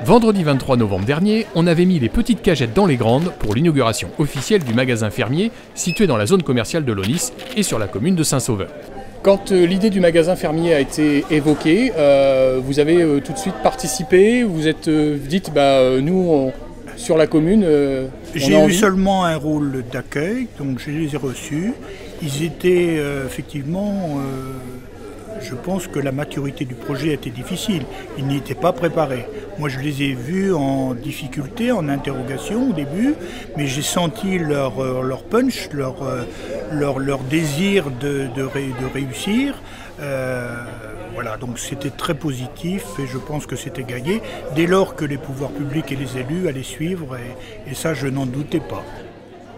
Vendredi 23 novembre dernier, on avait mis les petites cagettes dans les grandes pour l'inauguration officielle du magasin fermier situé dans la zone commerciale de Launis et sur la commune de Saint-Sauveur. Quand l'idée du magasin fermier a été évoquée, vous avez tout de suite participé, vous êtes dites nous sur la commune j'ai eu seulement un rôle d'accueil, donc je les ai reçus. Ils étaient effectivement... je pense que la maturité du projet était difficile. Ils n'y étaient pas préparés. Moi, je les ai vus en difficulté, en interrogation au début, mais j'ai senti leur punch, leur désir de réussir. Voilà, donc c'était très positif et je pense que c'était gagné dès lors que les pouvoirs publics et les élus allaient suivre et ça, je n'en doutais pas.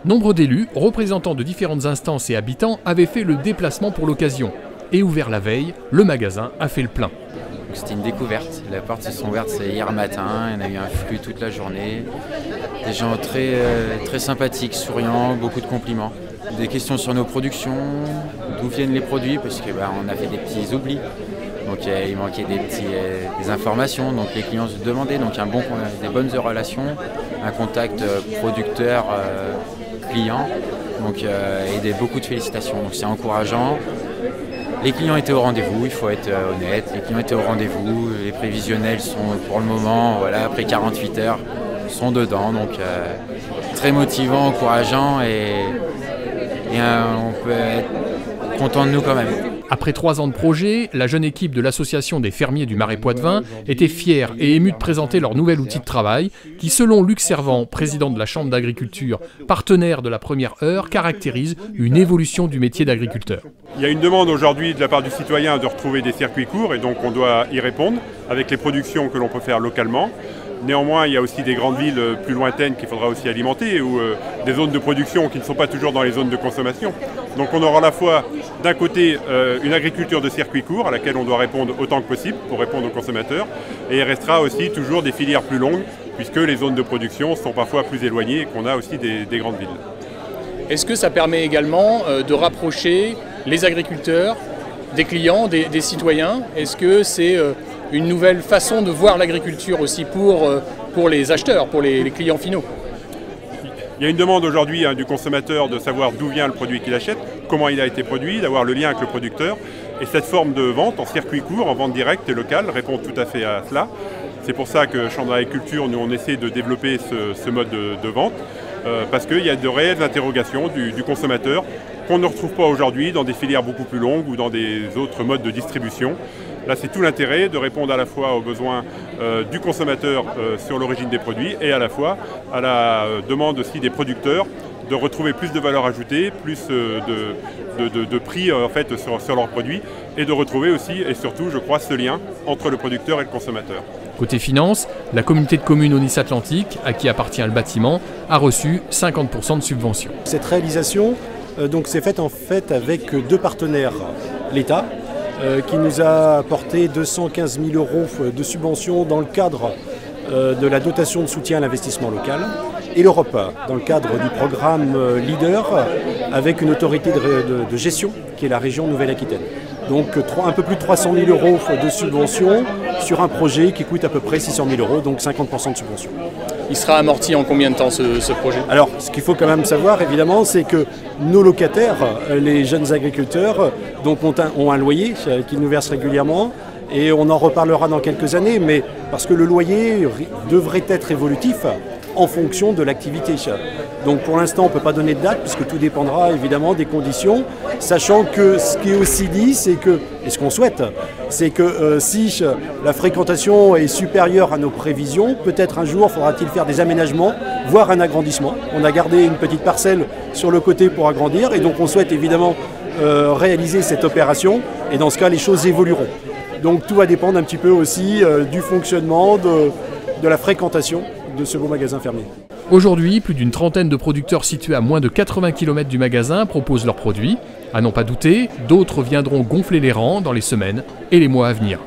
Nombre d'élus, représentants de différentes instances et habitants, avaient fait le déplacement pour l'occasion. Et ouvert la veille, le magasin a fait le plein. C'était une découverte. Les portes se sont ouvertes hier matin, il y en a eu un flux toute la journée. Des gens très sympathiques, souriants, beaucoup de compliments. Des questions sur nos productions, d'où viennent les produits, parce qu'on a fait des petits oublis. Donc il manquait des informations, donc les clients se demandaient. Donc des bonnes relations, un contact producteur-client, et beaucoup de félicitations. Donc c'est encourageant. Les clients étaient au rendez-vous, il faut être honnête, les clients étaient au rendez-vous, les prévisionnels sont pour le moment, après 48 heures, sont dedans, donc très motivant, encourageant et on peut être content de nous quand même. Après 3 ans de projet, la jeune équipe de l'association des fermiers du Marais Poitevin était fière et émue de présenter leur nouvel outil de travail qui, selon Luc Servant, président de la Chambre d'agriculture, partenaire de la première heure, caractérise une évolution du métier d'agriculteur. Il y a une demande aujourd'hui de la part du citoyen de retrouver des circuits courts et donc on doit y répondre avec les productions que l'on peut faire localement. Néanmoins, il y a aussi des grandes villes plus lointaines qu'il faudra aussi alimenter ou des zones de production qui ne sont pas toujours dans les zones de consommation. Donc on aura à la fois d'un côté une agriculture de circuit court à laquelle on doit répondre autant que possible pour répondre aux consommateurs et il restera aussi toujours des filières plus longues puisque les zones de production sont parfois plus éloignées et qu'on a aussi des grandes villes. Est-ce que ça permet également de rapprocher les agriculteurs des clients, des citoyens? Est-ce que c'est une nouvelle façon de voir l'agriculture aussi pour les acheteurs, pour les clients finaux? Il y a une demande aujourd'hui du consommateur de savoir d'où vient le produit qu'il achète, comment il a été produit, d'avoir le lien avec le producteur. Et cette forme de vente en circuit court, en vente directe et locale, répond tout à fait à cela. C'est pour ça que Chambre d'agriculture, nous, on essaie de développer ce mode de vente, parce qu'il y a de réelles interrogations du consommateur qu'on ne retrouve pas aujourd'hui dans des filières beaucoup plus longues ou dans des autres modes de distribution. Là, c'est tout l'intérêt de répondre à la fois aux besoins du consommateur sur l'origine des produits et à la fois à la demande aussi des producteurs de retrouver plus de valeur ajoutée, plus de prix en fait, sur leurs produits et de retrouver aussi et surtout, je crois, ce lien entre le producteur et le consommateur. Côté finance, la communauté de communes Aunis-Atlantique, à qui appartient le bâtiment, a reçu 50% de subventions. Cette réalisation s'est faite en fait avec 2 partenaires. L'État, qui nous a apporté 215 000 € de subventions dans le cadre de la dotation de soutien à l'investissement local, et l'Europe, dans le cadre du programme LEADER, avec une autorité de gestion qui est la région Nouvelle-Aquitaine. Donc un peu plus de 300 000 € de subventions sur un projet qui coûte à peu près 600 000 €, donc 50% de subvention. Il sera amorti en combien de temps ce projet? Alors, ce qu'il faut quand même savoir, évidemment, c'est que nos locataires, les jeunes agriculteurs, donc ont un loyer qu'ils nous versent régulièrement. Et on en reparlera dans quelques années, mais parce que le loyer devrait être évolutif en fonction de l'activité. Donc pour l'instant, on ne peut pas donner de date, puisque tout dépendra évidemment des conditions, sachant que ce qui est aussi dit, c'est que, et ce qu'on souhaite, c'est que si la fréquentation est supérieure à nos prévisions, peut-être un jour faudra-t-il faire des aménagements, voire un agrandissement. On a gardé une petite parcelle sur le côté pour agrandir, et donc on souhaite évidemment réaliser cette opération, et dans ce cas, les choses évolueront. Donc tout va dépendre un petit peu aussi du fonctionnement, de la fréquentation de ce beau magasin fermier. Aujourd'hui, plus d'une trentaine de producteurs situés à moins de 80 km du magasin proposent leurs produits. À n'en pas douter, d'autres viendront gonfler les rangs dans les semaines et les mois à venir.